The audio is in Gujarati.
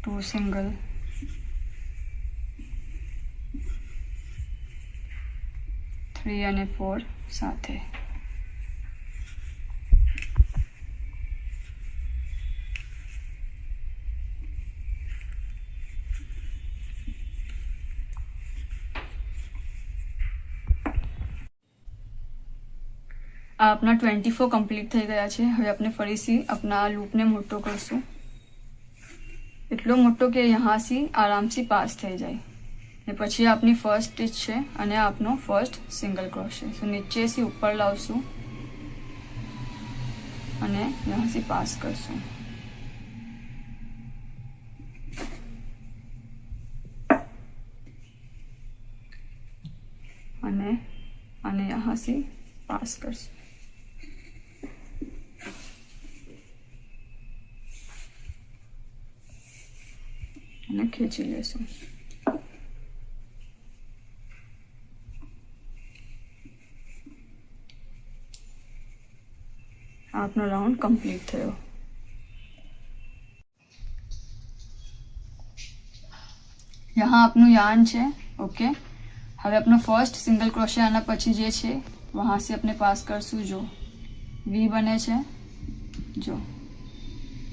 2 સિંગલ, 3 અને 4 સાથે. આ આપણા 24 કમ્પ્લીટ થઈ ગયા છે. હવે આપણે ફરીથી આપણા લૂપને મોટો કરશું, એટલો મોટો કે અહીંયાથી આરામથી પાસ થઈ જાય. ને પછી આપની ફર્સ્ટ સ્ટીચ છે અને આપનો ફર્સ્ટ સિંગલ ક્રોશે. સો નીચેથી ઉપર લાવશું અને અહીંયાથી પાસ કરશું. અને અહીંયાથી પાસ કરશું. અને ખેંચી લેશું. આપનો રાઉન્ડ કમ્પ્લીટ થયો. यहाँ આપનું યાર્ન છે. ઓકે, હવે આપનો ફર્સ્ટ સિંગલ ક્રોશે આના પછી જે છે વહાં સે આપણે પાસ કરશું. જો વી બને છે, જો